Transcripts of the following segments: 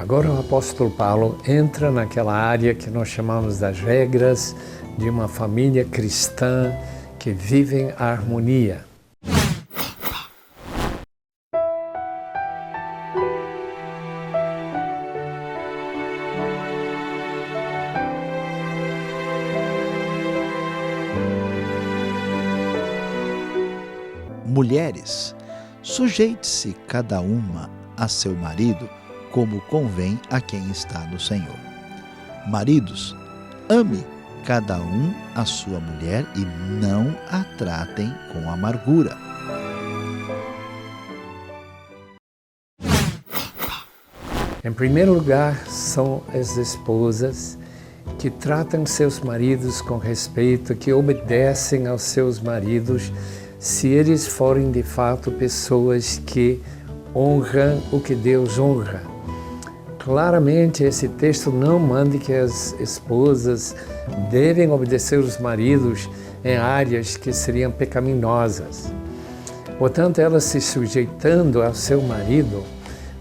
Agora o apóstolo Paulo entra naquela área que nós chamamos das regras de uma família cristã que vive em harmonia. Mulheres, sujeite-se cada uma a seu marido, como convém a quem está no Senhor. Maridos, ame cada um a sua mulher e não a tratem com amargura. Em primeiro lugar, são as esposas que tratam seus maridos com respeito, que obedecem aos seus maridos, se eles forem de fato pessoas que honram o que Deus honra. Claramente, esse texto não manda que as esposas devem obedecer os maridos em áreas que seriam pecaminosas. Portanto, elas se sujeitando ao seu marido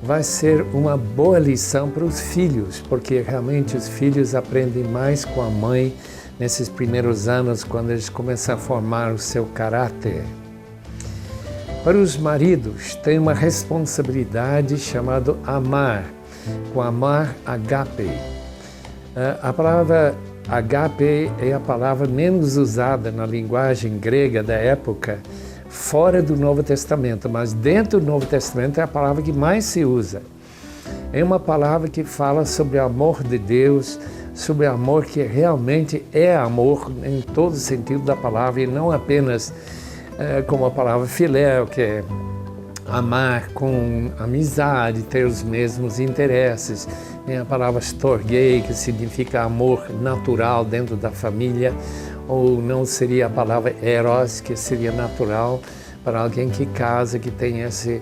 vai ser uma boa lição para os filhos, porque realmente os filhos aprendem mais com a mãe nesses primeiros anos, quando eles começam a formar o seu caráter. Para os maridos, tem uma responsabilidade chamada amar, com amar agape. A palavra agape é a palavra menos usada na linguagem grega da época, fora do Novo Testamento, mas dentro do Novo Testamento é a palavra que mais se usa. É uma palavra que fala sobre o amor de Deus, sobre o amor que realmente é amor em todo o sentido da palavra, e não apenas como a palavra filéu, que é amar com amizade, ter os mesmos interesses. Tem a palavra storge, que significa amor natural dentro da família, ou não seria a palavra eros, que seria natural para alguém que casa, que tem esse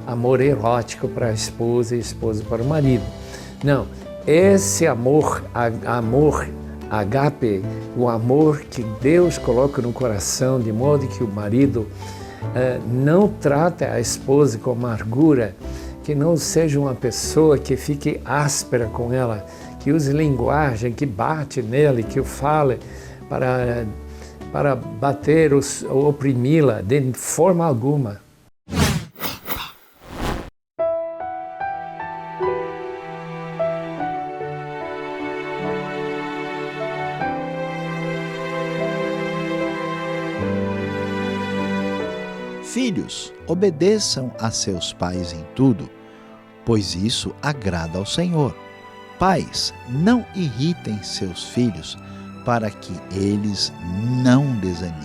amor erótico para a esposa e esposa para o marido. Não, esse amor agape, o amor que Deus coloca no coração, de modo que o marido não trata a esposa com amargura, que não seja uma pessoa que fique áspera com ela, que use linguagem, que bate nele, que o fale para bater ou oprimi-la de forma alguma. Filhos, obedeçam a seus pais em tudo, pois isso agrada ao Senhor. Pais, não irritem seus filhos, para que eles não desanimem.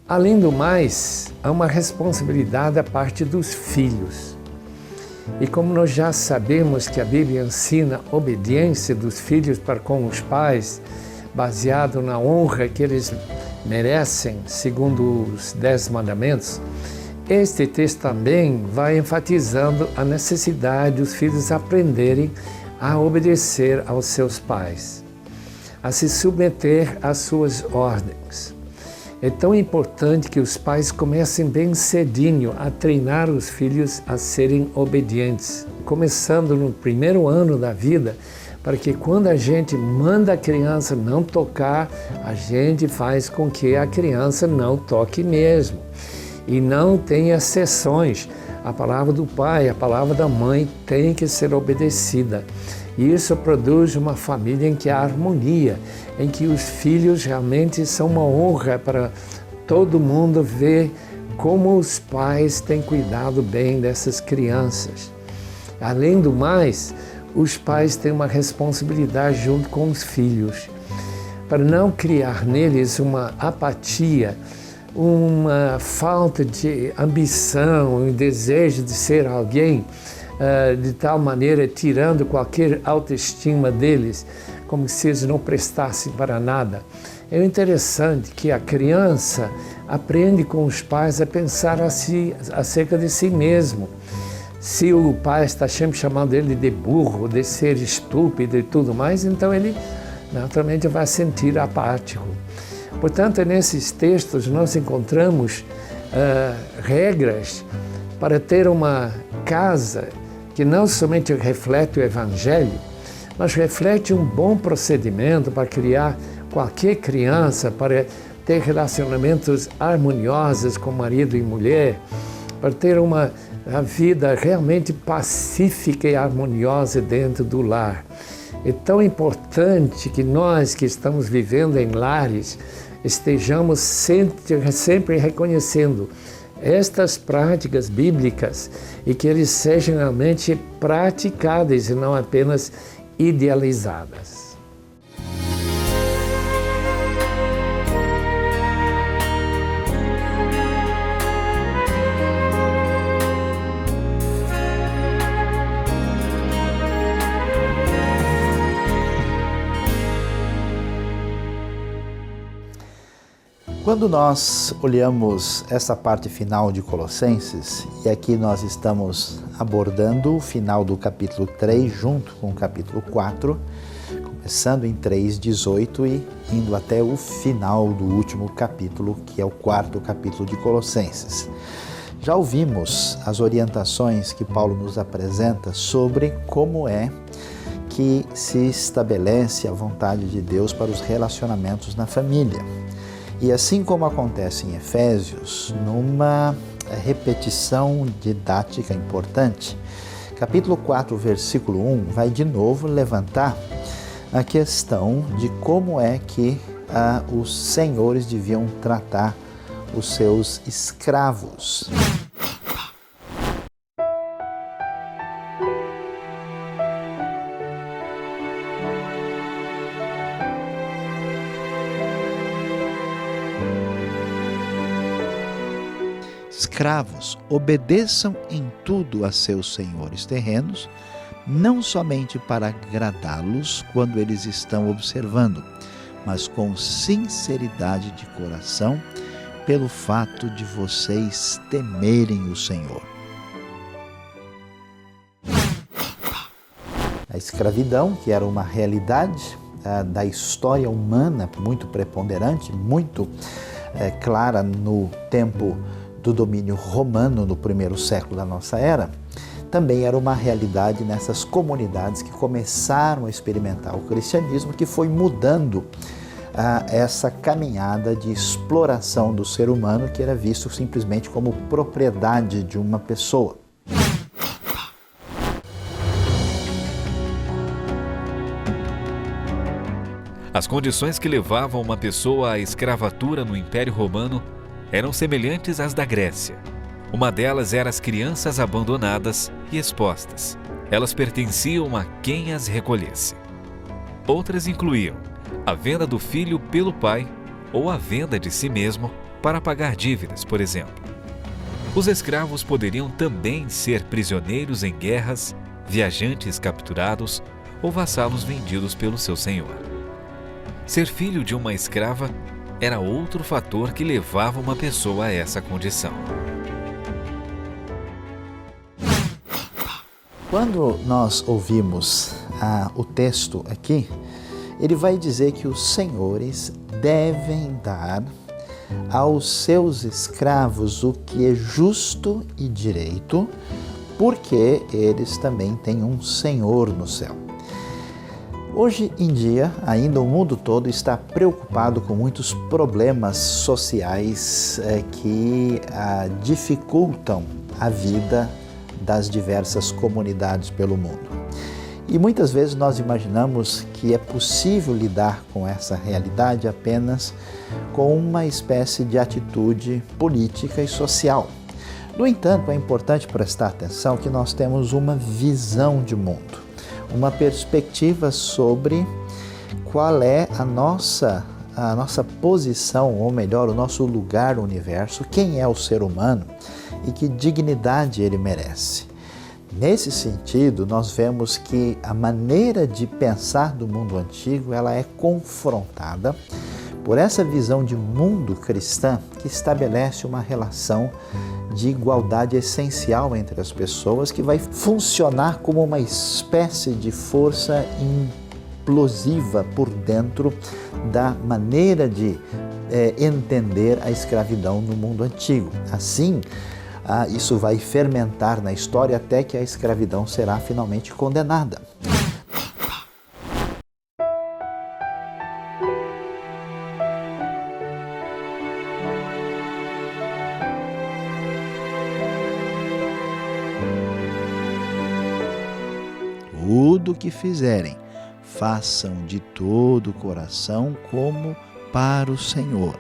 Além do mais, há uma responsabilidade da parte dos filhos. E como nós já sabemos que a Bíblia ensina a obediência dos filhos para com os pais, baseado na honra que eles merecem, segundo os 10 mandamentos, este texto também vai enfatizando a necessidade dos filhos aprenderem a obedecer aos seus pais, a se submeter às suas ordens. É tão importante que os pais comecem bem cedinho a treinar os filhos a serem obedientes, começando no primeiro ano da vida, para que quando a gente manda a criança não tocar, a gente faz com que a criança não toque mesmo. E não tenha exceções. A palavra do pai, a palavra da mãe tem que ser obedecida. E isso produz uma família em que há harmonia, em que os filhos realmente são uma honra para todo mundo ver como os pais têm cuidado bem dessas crianças. Além do mais, os pais têm uma responsabilidade junto com os filhos, para não criar neles uma apatia, uma falta de ambição, um desejo de ser alguém, de tal maneira tirando qualquer autoestima deles, como se eles não prestassem para nada. É interessante que a criança aprende com os pais a pensar acerca de si mesmo. Se o pai está sempre chamando ele de burro, de ser estúpido e tudo mais, então ele naturalmente vai sentir apático. Portanto, nesses textos nós encontramos regras para ter uma casa que não somente reflete o Evangelho, mas reflete um bom procedimento para criar qualquer criança, para ter relacionamentos harmoniosos com marido e mulher, para ter uma vida realmente pacífica e harmoniosa dentro do lar. É tão importante que nós que estamos vivendo em lares estejamos sempre reconhecendo estas práticas bíblicas e que eles sejam realmente praticadas e não apenas idealizadas. Quando nós olhamos essa parte final de Colossenses, e aqui nós estamos abordando o final do capítulo 3 junto com o capítulo 4, começando em 3:18 e indo até o final do último capítulo, que é o 4º capítulo de Colossenses. Já ouvimos as orientações que Paulo nos apresenta sobre como é que se estabelece a vontade de Deus para os relacionamentos na família. E assim como acontece em Efésios, numa repetição didática importante, capítulo 4, versículo 1, vai de novo levantar a questão de como é que os senhores deviam tratar os seus escravos. Escravos, obedeçam em tudo a seus senhores terrenos, não somente para agradá-los quando eles estão observando, mas com sinceridade de coração, pelo fato de vocês temerem o Senhor. A escravidão, que era uma realidade da história humana muito preponderante, muito clara no tempo do domínio romano no primeiro século da nossa era, também era uma realidade nessas comunidades que começaram a experimentar o cristianismo, que foi mudando essa caminhada de exploração do ser humano, que era visto simplesmente como propriedade de uma pessoa. As condições que levavam uma pessoa à escravatura no Império Romano eram semelhantes às da Grécia. Uma delas era as crianças abandonadas e expostas. Elas pertenciam a quem as recolhesse. Outras incluíam a venda do filho pelo pai ou a venda de si mesmo para pagar dívidas, por exemplo. Os escravos poderiam também ser prisioneiros em guerras, viajantes capturados ou vassalos vendidos pelo seu senhor. Ser filho de uma escrava era outro fator que levava uma pessoa a essa condição. Quando nós ouvimos o texto aqui, ele vai dizer que os senhores devem dar aos seus escravos o que é justo e direito, porque eles também têm um Senhor no céu. Hoje em dia, ainda o mundo todo está preocupado com muitos problemas sociais que dificultam a vida das diversas comunidades pelo mundo. E muitas vezes nós imaginamos que é possível lidar com essa realidade apenas com uma espécie de atitude política e social. No entanto, é importante prestar atenção que nós temos uma visão de mundo, uma perspectiva sobre qual é a nossa posição, ou melhor, o nosso lugar no universo, quem é o ser humano e que dignidade ele merece. Nesse sentido, nós vemos que a maneira de pensar do mundo antigo, ela é confrontada por essa visão de mundo cristã que estabelece uma relação de igualdade essencial entre as pessoas, que vai funcionar como uma espécie de força implosiva por dentro da maneira de entender a escravidão no mundo antigo. Assim, isso vai fermentar na história até que a escravidão será finalmente condenada. Tudo que fizerem, façam de todo o coração como para o Senhor,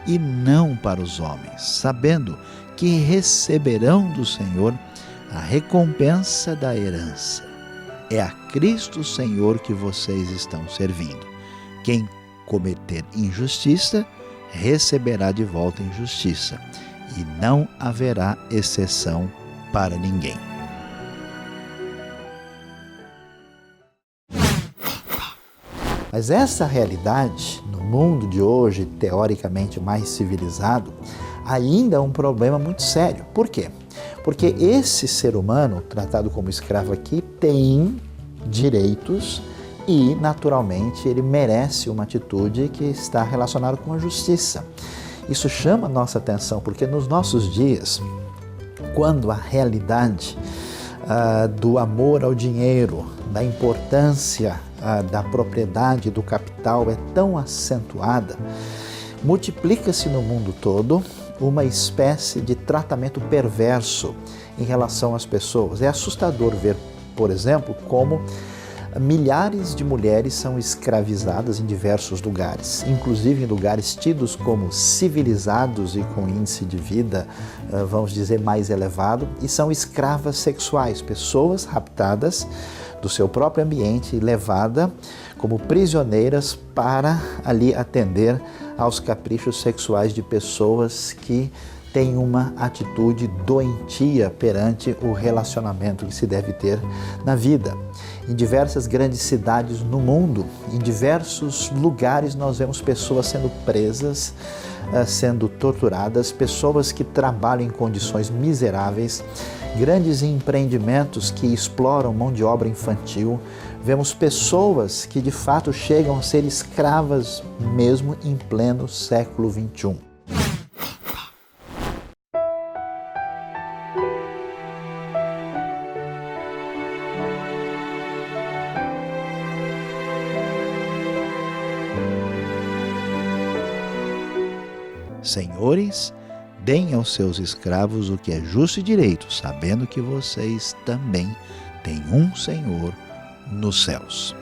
e não para os homens, sabendo que receberão do Senhor a recompensa da herança. É a Cristo Senhor que vocês estão servindo. Quem cometer injustiça, receberá de volta injustiça, e não haverá exceção para ninguém. Mas essa realidade, no mundo de hoje, teoricamente mais civilizado, ainda é um problema muito sério. Por quê? Porque esse ser humano, tratado como escravo aqui, tem direitos e, naturalmente, ele merece uma atitude que está relacionada com a justiça. Isso chama a nossa atenção, porque nos nossos dias, quando a realidade do amor ao dinheiro, da importância da propriedade, do capital é tão acentuada, multiplica-se no mundo todo uma espécie de tratamento perverso em relação às pessoas. É assustador ver, por exemplo, como milhares de mulheres são escravizadas em diversos lugares, inclusive em lugares tidos como civilizados e com índice de vida, vamos dizer, mais elevado, e são escravas sexuais, pessoas raptadas do seu próprio ambiente e levadas como prisioneiras para ali atender aos caprichos sexuais de pessoas que têm uma atitude doentia perante o relacionamento que se deve ter na vida. Em diversas grandes cidades no mundo, em diversos lugares, nós vemos pessoas sendo presas, sendo torturadas, pessoas que trabalham em condições miseráveis, grandes empreendimentos que exploram mão de obra infantil. Vemos pessoas que de fato chegam a ser escravas mesmo em pleno século XXI. Senhores, deem aos seus escravos o que é justo e direito, sabendo que vocês também têm um Senhor nos céus.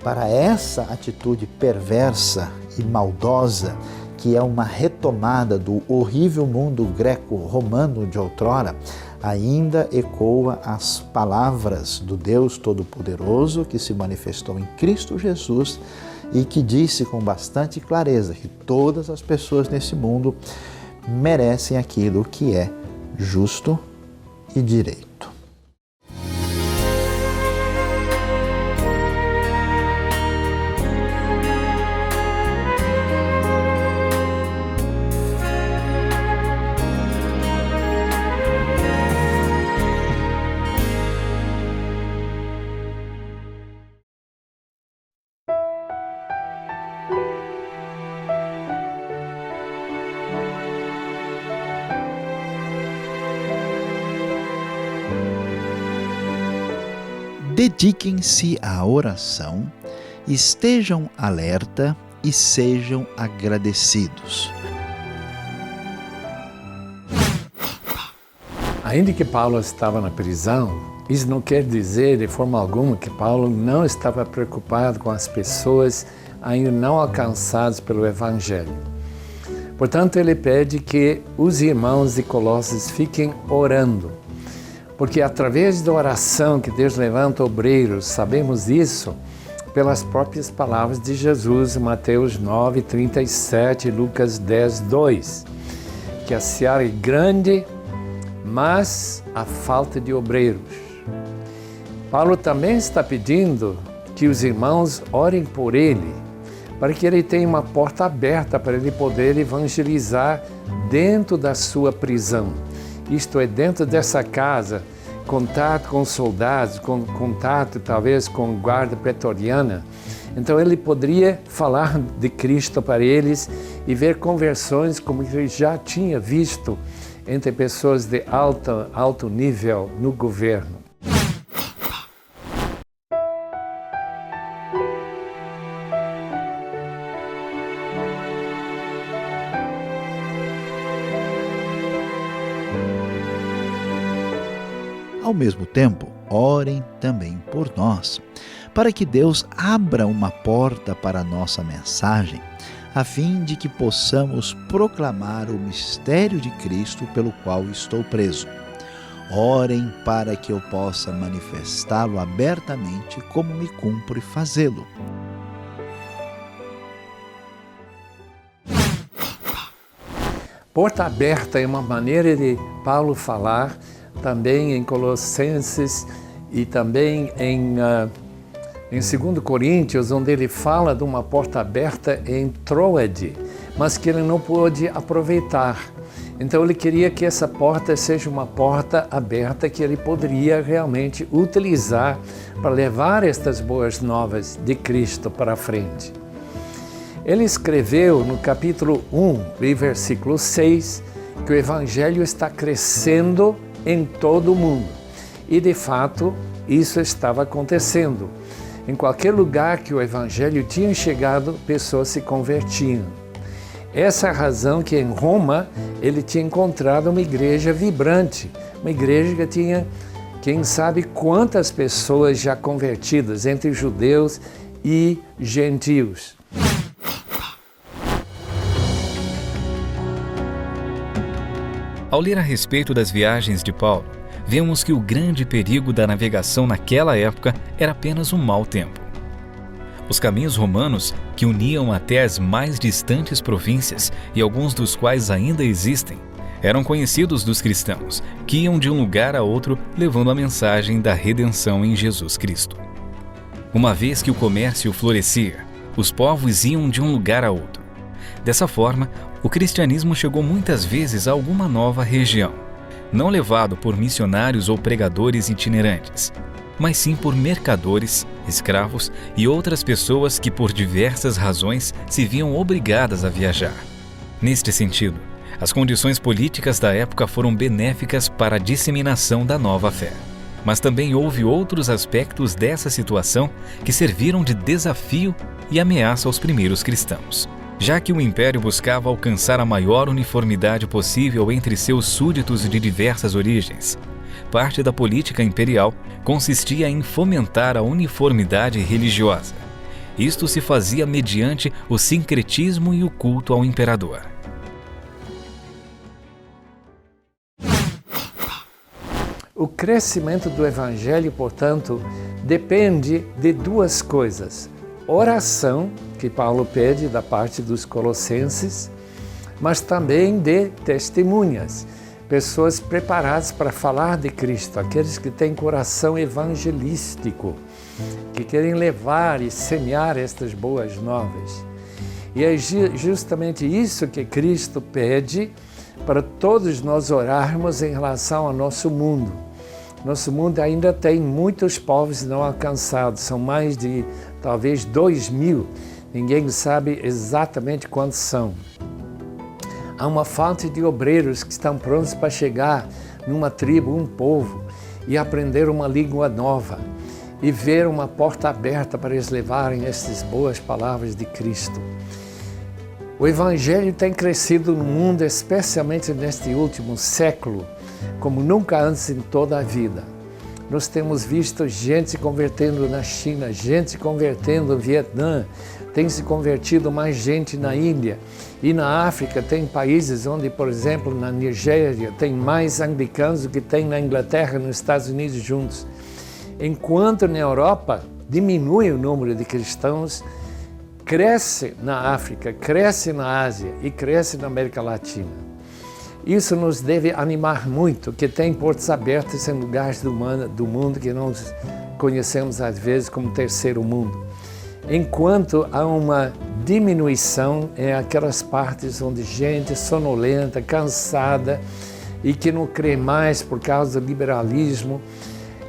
Para essa atitude perversa e maldosa, que é uma retomada do horrível mundo greco-romano de outrora, ainda ecoa as palavras do Deus Todo-Poderoso que se manifestou em Cristo Jesus e que disse com bastante clareza que todas as pessoas nesse mundo merecem aquilo que é justo e direito. Dediquem-se à oração, estejam alerta e sejam agradecidos. Ainda que Paulo estava na prisão, isso não quer dizer de forma alguma que Paulo não estava preocupado com as pessoas ainda não alcançadas pelo Evangelho. Portanto, ele pede que os irmãos de Colossos fiquem orando, porque através da oração que Deus levanta obreiros, sabemos isso pelas próprias palavras de Jesus, Mateus 9:37 e Lucas 10:2, que a seara é grande, mas a falta de obreiros. Paulo também está pedindo que os irmãos orem por ele, para que ele tenha uma porta aberta para ele poder evangelizar dentro da sua prisão. Isto é, dentro dessa casa, contato com soldados, contato talvez com guarda pretoriana, Então ele poderia falar de Cristo para eles e ver conversões como ele já tinha visto entre pessoas de alto nível no governo. Ao mesmo tempo, orem também por nós, para que Deus abra uma porta para a nossa mensagem, a fim de que possamos proclamar o mistério de Cristo pelo qual estou preso. Orem para que eu possa manifestá-lo abertamente como me cumpre fazê-lo. Porta aberta é uma maneira de Paulo falar também em Colossenses e também em 2 Coríntios, onde ele fala de uma porta aberta em Troade, mas que ele não pôde aproveitar. Então ele queria que essa porta seja uma porta aberta que ele poderia realmente utilizar para levar estas boas novas de Cristo para frente. Ele escreveu no capítulo 1, versículo 6, que o Evangelho está crescendo em todo o mundo. E de fato, isso estava acontecendo. Em qualquer lugar que o Evangelho tinha chegado, pessoas se convertiam. Essa é a razão que em Roma ele tinha encontrado uma igreja vibrante, uma igreja que tinha, quem sabe quantas pessoas já convertidas entre judeus e gentios. Ao ler a respeito das viagens de Paulo, vemos que o grande perigo da navegação naquela época era apenas um mau tempo. Os caminhos romanos, que uniam até as mais distantes províncias e alguns dos quais ainda existem, eram conhecidos dos cristãos, que iam de um lugar a outro levando a mensagem da redenção em Jesus Cristo. Uma vez que o comércio florescia, os povos iam de um lugar a outro. Dessa forma, o cristianismo chegou muitas vezes a alguma nova região, não levado por missionários ou pregadores itinerantes, mas sim por mercadores, escravos e outras pessoas que por diversas razões se viam obrigadas a viajar. Neste sentido, as condições políticas da época foram benéficas para a disseminação da nova fé. Mas também houve outros aspectos dessa situação que serviram de desafio e ameaça aos primeiros cristãos. Já que o Império buscava alcançar a maior uniformidade possível entre seus súditos de diversas origens, parte da política imperial consistia em fomentar a uniformidade religiosa. Isto se fazia mediante o sincretismo e o culto ao imperador. O crescimento do Evangelho, portanto, depende de duas coisas: oração, que Paulo pede da parte dos colossenses, mas também de testemunhas, pessoas preparadas para falar de Cristo, aqueles que têm coração evangelístico, que querem levar e semear estas boas novas. E é justamente isso que Cristo pede para todos nós orarmos em relação ao nosso mundo. Nosso mundo ainda tem muitos povos não alcançados, são mais de talvez 2.000, ninguém sabe exatamente quantos são. Há uma falta de obreiros que estão prontos para chegar numa tribo, um povo, e aprender uma língua nova, e ver uma porta aberta para eles levarem essas boas palavras de Cristo. O Evangelho tem crescido no mundo, especialmente neste último século, como nunca antes em toda a vida. Nós temos visto gente se convertendo na China, gente se convertendo no Vietnã, tem se convertido mais gente na Índia. E na África tem países onde, por exemplo, na Nigéria, tem mais anglicanos do que tem na Inglaterra e nos Estados Unidos juntos. Enquanto na Europa diminui o número de cristãos, cresce na África, cresce na Ásia e cresce na América Latina. Isso nos deve animar muito, que tem portas abertas em lugares do mundo que nós conhecemos às vezes como terceiro mundo. Enquanto há uma diminuição em aquelas partes onde gente sonolenta, cansada e que não crê mais por causa do liberalismo,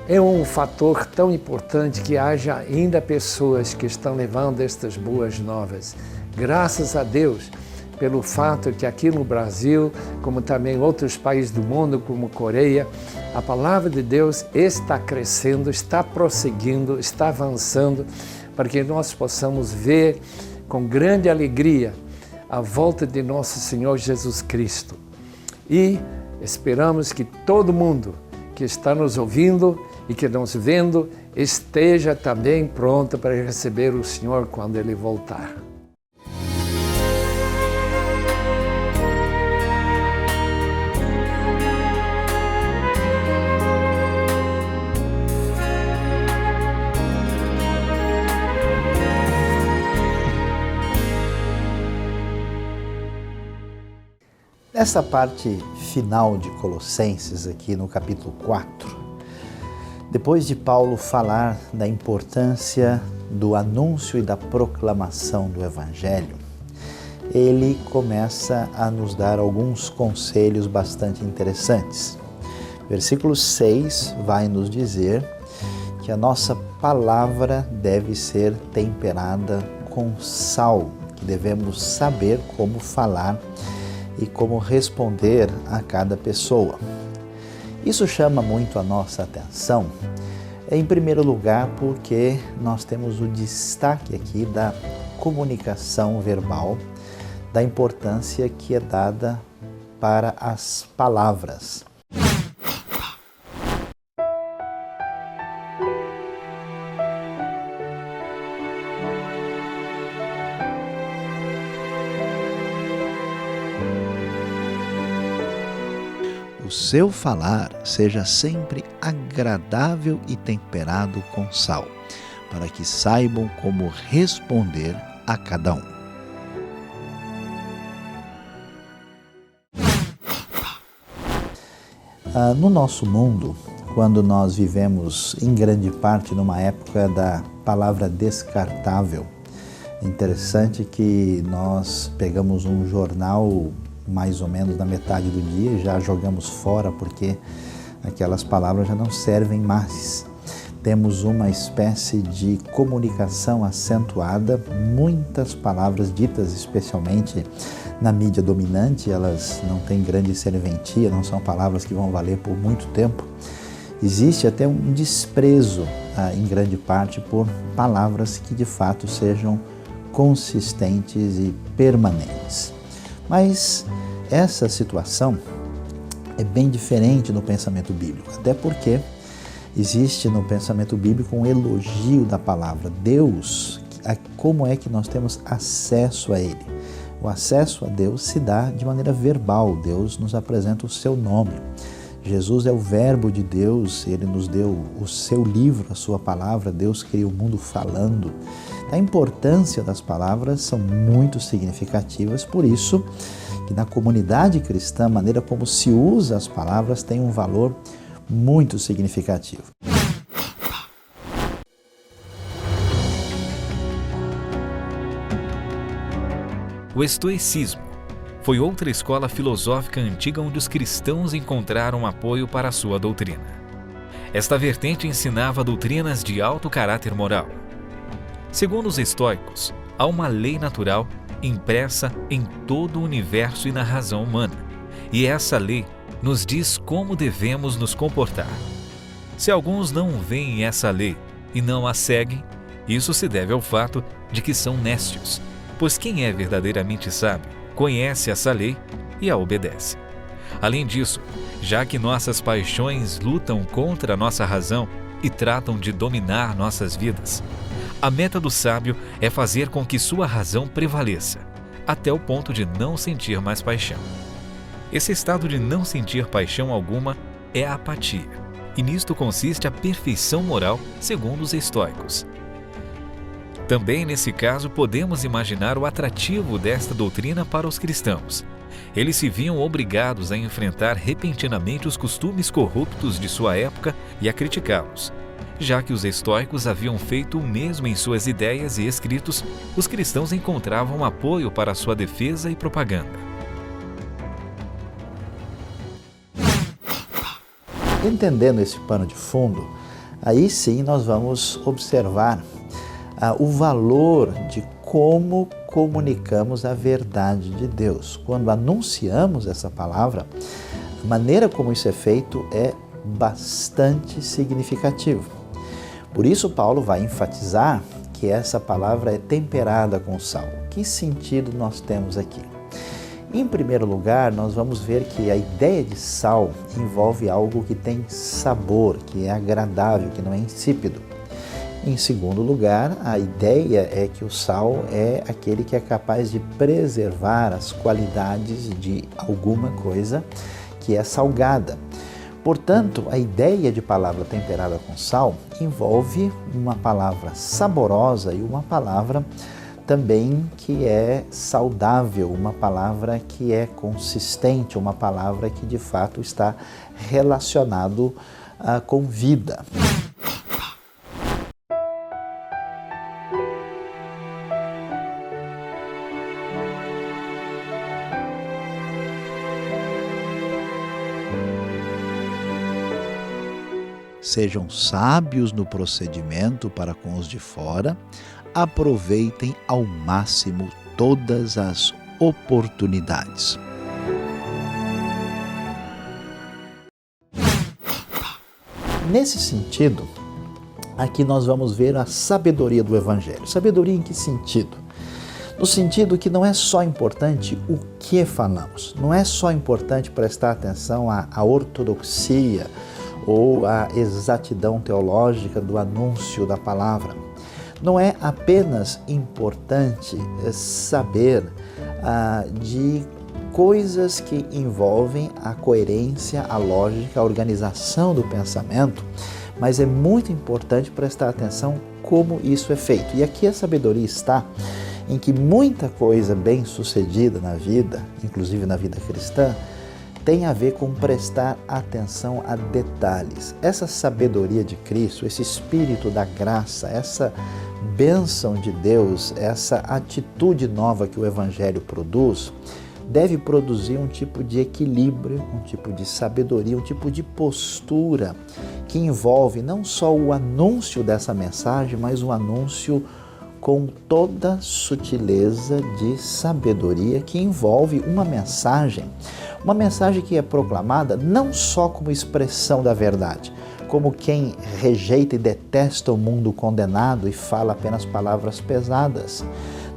é um fator tão importante que haja ainda pessoas que estão levando estas boas novas. Graças a Deus pelo fato que aqui no Brasil, como também em outros países do mundo, como Coreia, a palavra de Deus está crescendo, está prosseguindo, está avançando, para que nós possamos ver com grande alegria a volta de nosso Senhor Jesus Cristo. E esperamos que todo mundo que está nos ouvindo e que nos vendo esteja também pronto para receber o Senhor quando Ele voltar. Nessa parte final de Colossenses, aqui no capítulo 4, depois de Paulo falar da importância do anúncio e da proclamação do Evangelho, ele começa a nos dar alguns conselhos bastante interessantes. Versículo 6 vai nos dizer que a nossa palavra deve ser temperada com sal, que devemos saber como falar e como responder a cada pessoa. Isso chama muito a nossa atenção, em primeiro lugar, porque nós temos o destaque aqui da comunicação verbal, da importância que é dada para as palavras. O seu falar seja sempre agradável e temperado com sal, para que saibam como responder a cada um. No nosso mundo, quando nós vivemos em grande parte numa época da palavra descartável, é interessante que nós pegamos um jornal mais ou menos na metade do dia e já jogamos fora porque aquelas palavras já não servem mais. Temos uma espécie de comunicação acentuada, muitas palavras ditas especialmente na mídia dominante, elas não têm grande serventia, não são palavras que vão valer por muito tempo. Existe até um desprezo, em grande parte, por palavras que de fato sejam consistentes e permanentes. Mas essa situação é bem diferente no pensamento bíblico, até porque existe no pensamento bíblico um elogio da palavra. Deus, como é que nós temos acesso a Ele? O acesso a Deus se dá de maneira verbal. Deus nos apresenta o seu nome. Jesus é o verbo de Deus, Ele nos deu o seu livro, a sua palavra. Deus cria o mundo falando. A importância das palavras são muito significativas, por isso que na comunidade cristã, a maneira como se usa as palavras tem um valor muito significativo. O estoicismo foi outra escola filosófica antiga onde os cristãos encontraram apoio para a sua doutrina. Esta vertente ensinava doutrinas de alto caráter moral. Segundo os estoicos, há uma lei natural impressa em todo o universo e na razão humana, e essa lei nos diz como devemos nos comportar. Se alguns não veem essa lei e não a seguem, isso se deve ao fato de que são nécios, pois quem é verdadeiramente sábio conhece essa lei e a obedece. Além disso, já que nossas paixões lutam contra a nossa razão e tratam de dominar nossas vidas, a meta do sábio é fazer com que sua razão prevaleça, até o ponto de não sentir mais paixão. Esse estado de não sentir paixão alguma é a apatia, e nisto consiste a perfeição moral, segundo os estoicos. Também nesse caso podemos imaginar o atrativo desta doutrina para os cristãos. Eles se viam obrigados a enfrentar repentinamente os costumes corruptos de sua época e a criticá-los. Já que os estoicos haviam feito o mesmo em suas ideias e escritos, os cristãos encontravam apoio para sua defesa e propaganda. Entendendo esse pano de fundo, Aí sim nós vamos observar o valor de como comunicamos a verdade de Deus. Quando anunciamos essa palavra, a maneira como isso é feito é bastante significativo. Por isso Paulo vai enfatizar que essa palavra é temperada com sal. Que sentido nós temos aqui? Em primeiro lugar, nós vamos ver que a ideia de sal envolve algo que tem sabor, que é agradável, que não é insípido. Em segundo lugar, a ideia é que o sal é aquele que é capaz de preservar as qualidades de alguma coisa que é salgada. Portanto, a ideia de palavra temperada com sal envolve uma palavra saborosa e uma palavra também que é saudável, uma palavra que é consistente, uma palavra que de fato está relacionado com vida. Sejam sábios no procedimento para com os de fora, aproveitem ao máximo todas as oportunidades. Nesse sentido, aqui nós vamos ver a sabedoria do Evangelho. Sabedoria em que sentido? No sentido que não é só importante o que falamos, não é só importante prestar atenção à ortodoxia ou à exatidão teológica do anúncio da palavra. Não é apenas importante saber de coisas que envolvem a coerência, a lógica, a organização do pensamento, mas é muito importante prestar atenção como isso é feito. E aqui a sabedoria está em que muita coisa bem-sucedida na vida, inclusive na vida cristã, tem a ver com prestar atenção a detalhes. Essa sabedoria de Cristo, esse espírito da graça, essa bênção de Deus, essa atitude nova que o Evangelho produz, deve produzir um tipo de equilíbrio, um tipo de sabedoria, um tipo de postura que envolve não só o anúncio dessa mensagem, mas o anúncio com toda sutileza de sabedoria que envolve uma mensagem que é proclamada não só como expressão da verdade, como quem rejeita e detesta o mundo condenado e fala apenas palavras pesadas,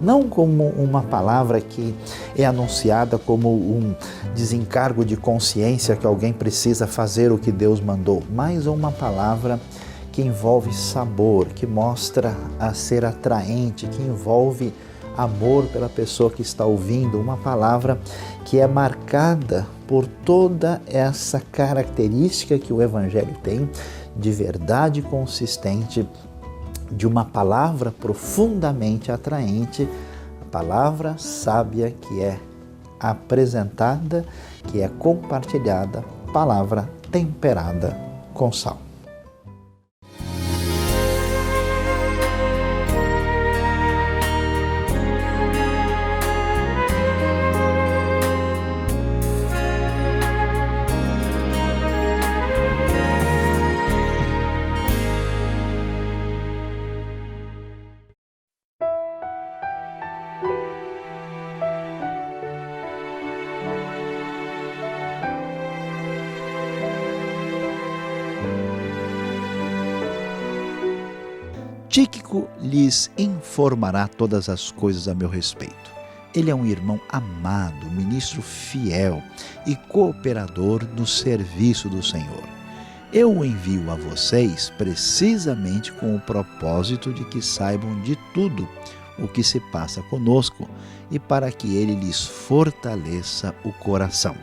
não como uma palavra que é anunciada como um desencargo de consciência que alguém precisa fazer o que Deus mandou, mas uma palavra que envolve sabor, que mostra a ser atraente, que envolve amor pela pessoa que está ouvindo, uma palavra que é marcada por toda essa característica que o Evangelho tem de verdade consistente, de uma palavra profundamente atraente, a palavra sábia que é apresentada, que é compartilhada, palavra temperada com sal. Tíquico lhes informará todas as coisas a meu respeito. Ele é um irmão amado, ministro fiel e cooperador no serviço do Senhor. Eu o envio a vocês precisamente com o propósito de que saibam de tudo o que se passa conosco e para que ele lhes fortaleça o coração.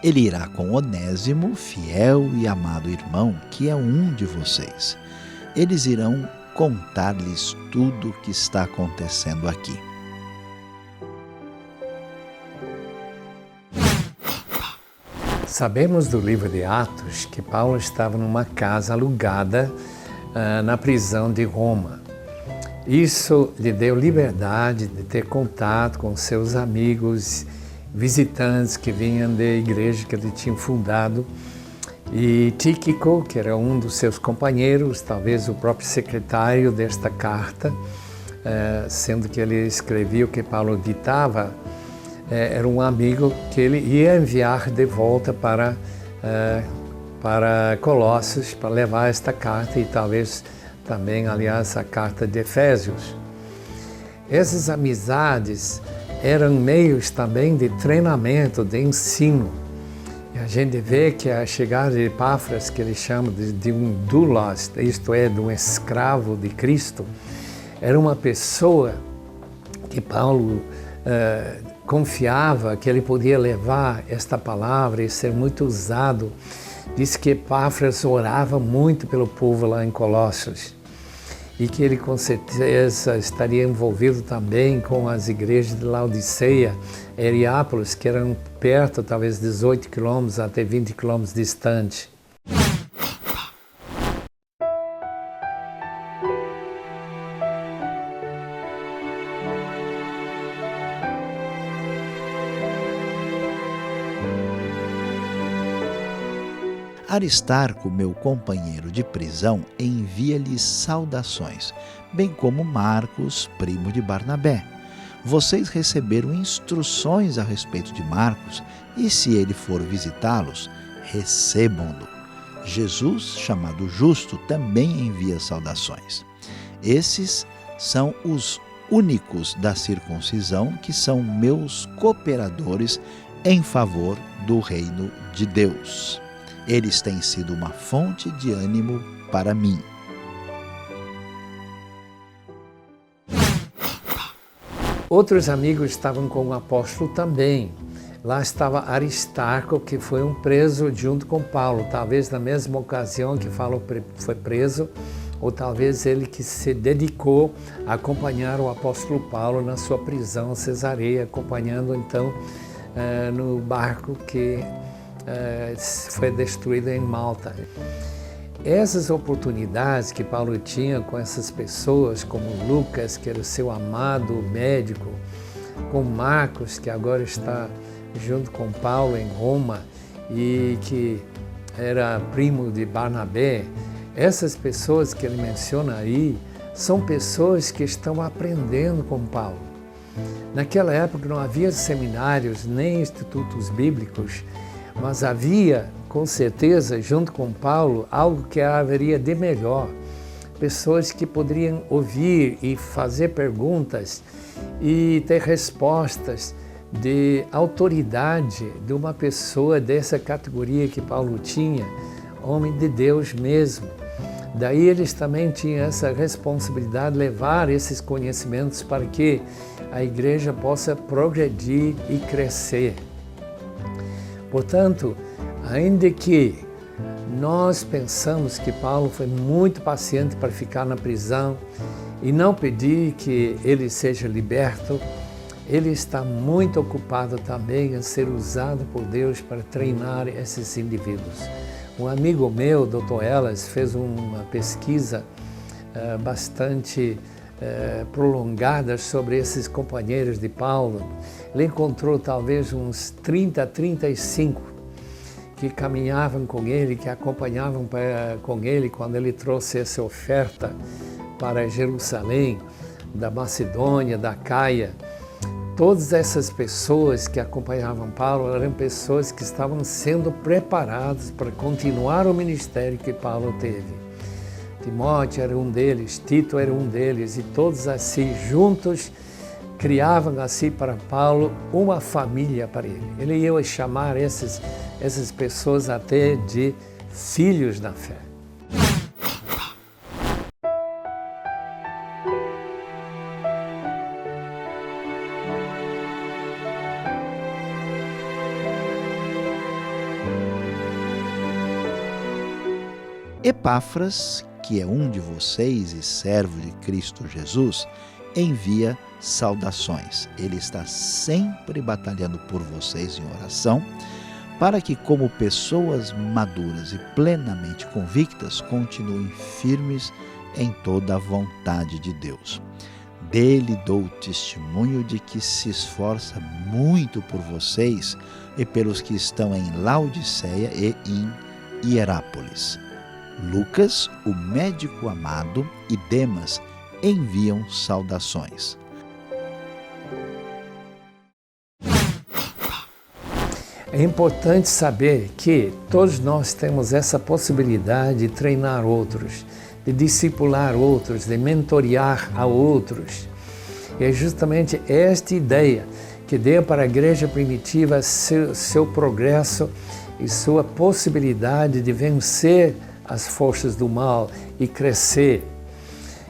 Ele irá com Onésimo, fiel e amado irmão, que é um de vocês. Eles irão contar-lhes tudo o que está acontecendo aqui. Sabemos do livro de Atos que Paulo estava numa casa alugada na prisão de Roma. Isso lhe deu liberdade de ter contato com seus amigos, visitantes que vinham da igreja que ele tinha fundado. E Tíquico, que era um dos seus companheiros, talvez o próprio secretário desta carta, sendo que ele escrevia o que Paulo ditava, era um amigo que ele ia enviar de volta para Colossos, para levar esta carta e talvez também, aliás, a carta de Efésios. Essas amizades eram meios também de treinamento, de ensino. E a gente vê que a chegada de Epáfras, que ele chama de um doulos, isto é, de um escravo de Cristo, era uma pessoa que Paulo confiava que ele podia levar esta palavra e ser muito usado. Diz que Epáfras orava muito pelo povo lá em Colossos e que ele com certeza estaria envolvido também com as igrejas de Laodiceia, Hierápolis, que eram perto, talvez 18 quilômetros até 20 quilômetros distante. Aristarco, meu companheiro de prisão, envia-lhes saudações, bem como Marcos, primo de Barnabé. Vocês receberam instruções a respeito de Marcos, e se ele for visitá-los, recebam-no. Jesus, chamado Justo, também envia saudações. Esses são os únicos da circuncisão que são meus cooperadores em favor do reino de Deus. Eles têm sido uma fonte de ânimo para mim. Outros amigos estavam com o apóstolo também. Lá estava Aristarco, que foi um preso junto com Paulo, talvez na mesma ocasião que Paulo foi preso, ou talvez ele que se dedicou a acompanhar o apóstolo Paulo na sua prisão em Cesareia, acompanhando então no barco que foi destruído em Malta. Essas oportunidades que Paulo tinha com essas pessoas, como Lucas, que era o seu amado médico, com Marcos, que agora está junto com Paulo em Roma e que era primo de Barnabé, essas pessoas que ele menciona aí são pessoas que estão aprendendo com Paulo. Naquela época não havia seminários nem institutos bíblicos, mas havia, com certeza, junto com Paulo, algo que haveria de melhor. Pessoas que poderiam ouvir e fazer perguntas e ter respostas de autoridade de uma pessoa dessa categoria que Paulo tinha, homem de Deus mesmo. Daí eles também tinham essa responsabilidade de levar esses conhecimentos para que a igreja possa progredir e crescer. Portanto, ainda que nós pensamos que Paulo foi muito paciente para ficar na prisão e não pedir que ele seja liberto, ele está muito ocupado também em ser usado por Deus para treinar esses indivíduos. Um amigo meu, Dr. Ellis, fez uma pesquisa bastante prolongada sobre esses companheiros de Paulo. Ele encontrou talvez uns 30, 35 que caminhavam com ele, que acompanhavam com ele quando ele trouxe essa oferta para Jerusalém, da Macedônia, da Caia. Todas essas pessoas que acompanhavam Paulo eram pessoas que estavam sendo preparadas para continuar o ministério que Paulo teve. Timóteo era um deles, Tito era um deles, e todos assim juntos criavam assim para Paulo uma família para ele. Ele ia chamar essas pessoas até de filhos da fé. Epáfras, que é um de vocês e servo de Cristo Jesus, envia saudações. Ele está sempre batalhando por vocês em oração, para que, como pessoas maduras e plenamente convictas, continuem firmes em toda a vontade de Deus. Dele dou testemunho de que se esforça muito por vocês e pelos que estão em Laodiceia e em Hierápolis. Lucas, o médico amado, e Demas enviam saudações. É importante saber que todos nós temos essa possibilidade de treinar outros, de discipular outros, de mentorear a outros. E é justamente esta ideia que deu para a igreja primitiva seu progresso e sua possibilidade de vencer as forças do mal e crescer.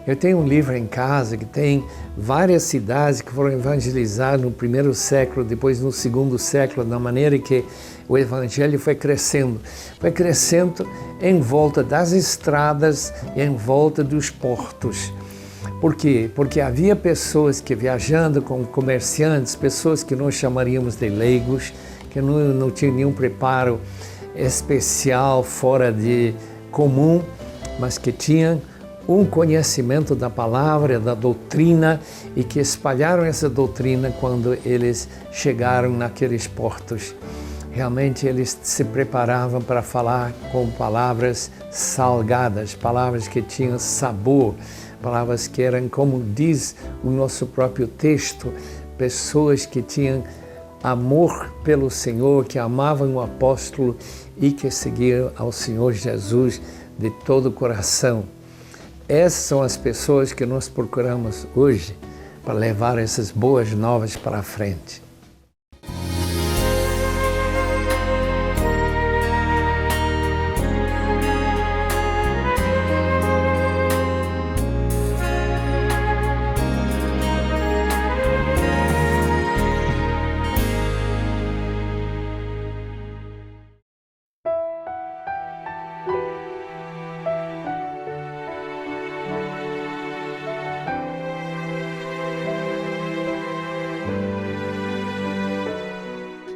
Eu tenho um livro em casa que tem várias cidades que foram evangelizadas no primeiro século, depois no segundo século, da maneira que o evangelho foi crescendo em volta das estradas e em volta dos portos. Por quê? Porque havia pessoas que viajando com comerciantes, pessoas que nós chamaríamos de leigos, que não tinham nenhum preparo especial fora de comum, mas que tinham um conhecimento da palavra, da doutrina, e que espalharam essa doutrina quando eles chegaram naqueles portos. Realmente eles se preparavam para falar com palavras salgadas, palavras que tinham sabor, palavras que eram, como diz o nosso próprio texto, pessoas que tinham amor pelo Senhor, que amavam o apóstolo e que seguiam ao Senhor Jesus de todo o coração. Essas são as pessoas que nós procuramos hoje para levar essas boas novas para frente.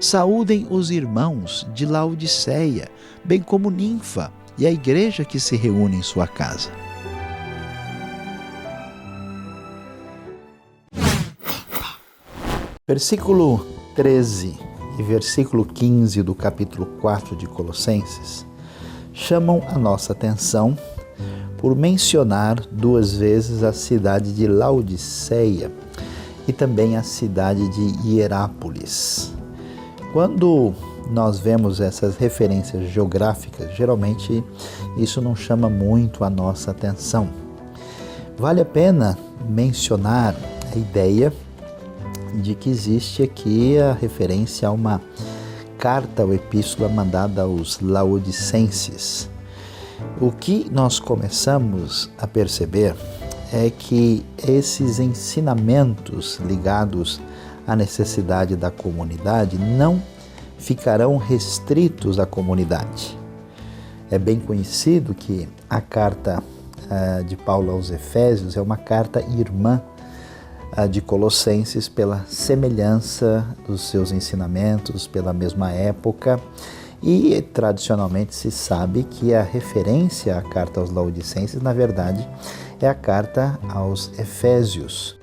Saúdem os irmãos de Laodiceia, bem como Ninfa e a igreja que se reúne em sua casa. Versículo 13 e versículo 15 do capítulo 4 de Colossenses chamam a nossa atenção por mencionar duas vezes a cidade de Laodiceia e também a cidade de Hierápolis. Quando nós vemos essas referências geográficas, geralmente isso não chama muito a nossa atenção. Vale a pena mencionar a ideia de que existe aqui a referência a uma carta ou epístola mandada aos laodicenses. O que nós começamos a perceber é que esses ensinamentos ligados à necessidade da comunidade não ficarão restritos à comunidade. É bem conhecido que a carta de Paulo aos Efésios é uma carta irmã de Colossenses pela semelhança dos seus ensinamentos, pela mesma época, e tradicionalmente se sabe que a referência à carta aos Laodicenses, na verdade, é a carta aos Efésios.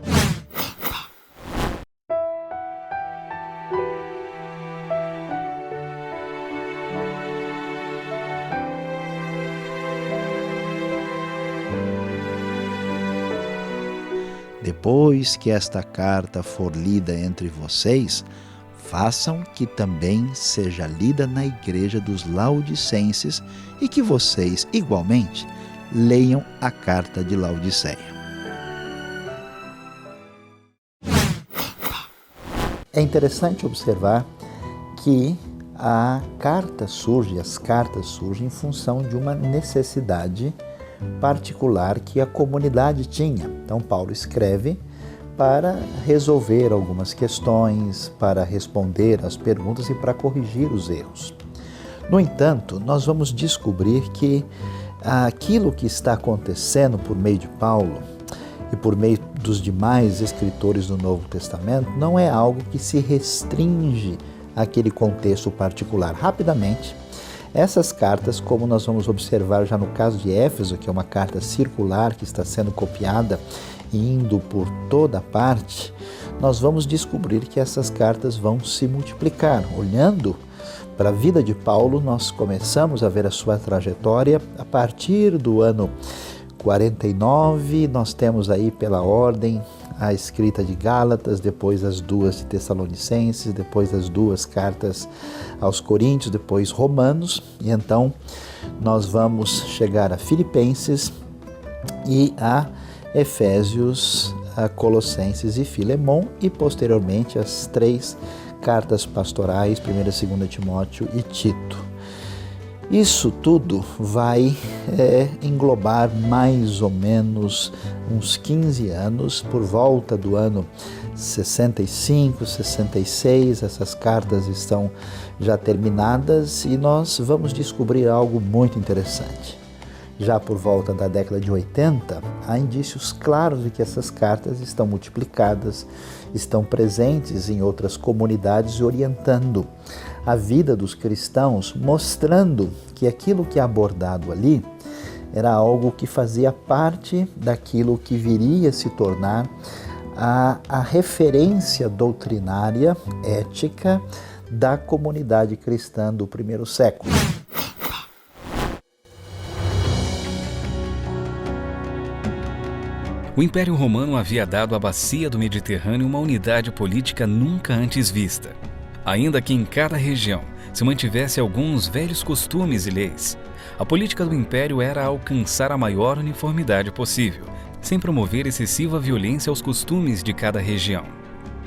Depois que esta carta for lida entre vocês, façam que também seja lida na igreja dos Laodicenses e que vocês, igualmente, leiam a carta de Laodiceia. É interessante observar que as cartas surgem em função de uma necessidade particular que a comunidade tinha. Então Paulo escreve para resolver algumas questões, para responder às perguntas e para corrigir os erros. No entanto, nós vamos descobrir que aquilo que está acontecendo por meio de Paulo e por meio dos demais escritores do Novo Testamento não é algo que se restringe àquele contexto particular. Rapidamente, essas cartas, como nós vamos observar já no caso de Éfeso, que é uma carta circular que está sendo copiada e indo por toda parte, nós vamos descobrir que essas cartas vão se multiplicar. Olhando para a vida de Paulo, nós começamos a ver a sua trajetória a partir do ano 49, nós temos aí pela ordem a escrita de Gálatas, depois as 2 de Tessalonicenses, depois as 2 cartas aos Coríntios, depois Romanos, e então nós vamos chegar a Filipenses e a Efésios, a Colossenses e Filemon, e posteriormente as 3 cartas pastorais, 1ª e 2ª Timóteo e Tito. Isso tudo vai englobar mais ou menos uns 15 anos, por volta do ano 65, 66, essas cartas estão já terminadas e nós vamos descobrir algo muito interessante. Já por volta da década de 80, há indícios claros de que essas cartas estão multiplicadas, estão presentes em outras comunidades, orientando a vida dos cristãos, mostrando que aquilo que é abordado ali era algo que fazia parte daquilo que viria a se tornar a referência doutrinária, ética da comunidade cristã do primeiro século. O Império Romano havia dado à bacia do Mediterrâneo uma unidade política nunca antes vista. Ainda que em cada região se mantivesse alguns velhos costumes e leis, a política do Império era alcançar a maior uniformidade possível, sem promover excessiva violência aos costumes de cada região.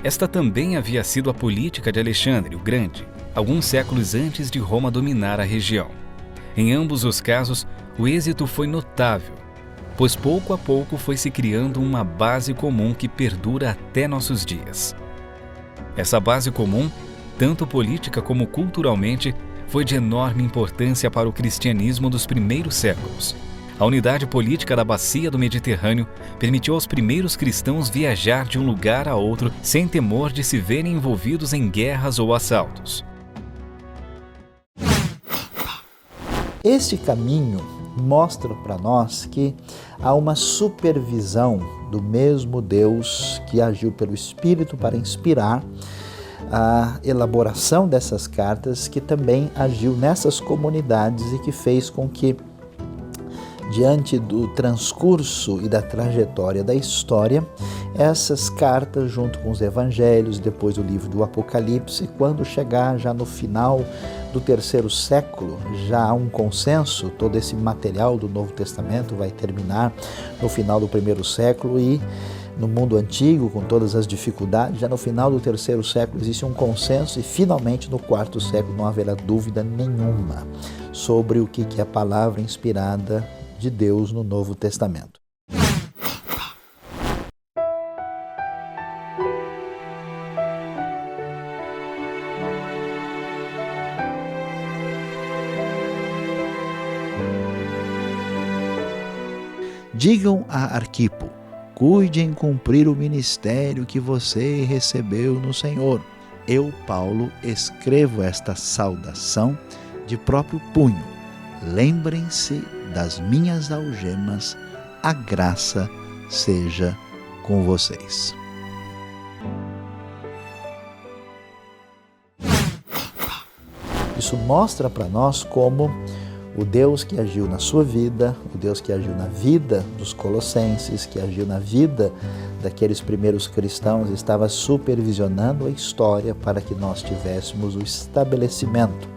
Esta também havia sido a política de Alexandre o Grande, alguns séculos antes de Roma dominar a região. Em ambos os casos, o êxito foi notável, pois pouco a pouco foi se criando uma base comum que perdura até nossos dias. Essa base comum, tanto política como culturalmente, foi de enorme importância para o cristianismo dos primeiros séculos. A unidade política da bacia do Mediterrâneo permitiu aos primeiros cristãos viajar de um lugar a outro sem temor de se verem envolvidos em guerras ou assaltos. Este caminho mostra para nós que há uma supervisão do mesmo Deus que agiu pelo Espírito para inspirar a elaboração dessas cartas, que também agiu nessas comunidades e que fez com que, diante do transcurso e da trajetória da história, essas cartas, junto com os evangelhos, depois o livro do Apocalipse, quando chegar já no final do 3º século, já há um consenso, todo esse material do Novo Testamento vai terminar no final do 1º século e no mundo antigo, com todas as dificuldades, já no final do 3º século existe um consenso e finalmente no 4º século não haverá dúvida nenhuma sobre o que é a palavra inspirada de Deus no Novo Testamento. Digam a Arquipo: cuide em cumprir o ministério que você recebeu no Senhor. Eu, Paulo, escrevo esta saudação de próprio punho. Lembrem-se das minhas algemas, a graça seja com vocês. Isso mostra para nós como o Deus que agiu na sua vida, o Deus que agiu na vida dos colossenses, que agiu na vida daqueles primeiros cristãos, estava supervisionando a história para que nós tivéssemos o estabelecimento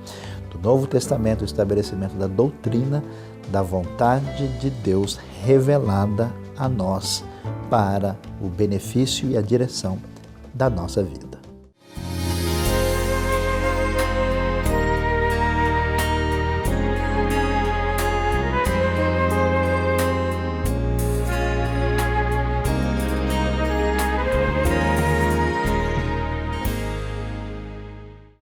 do Novo Testamento, o estabelecimento da doutrina, da vontade de Deus revelada a nós para o benefício e a direção da nossa vida.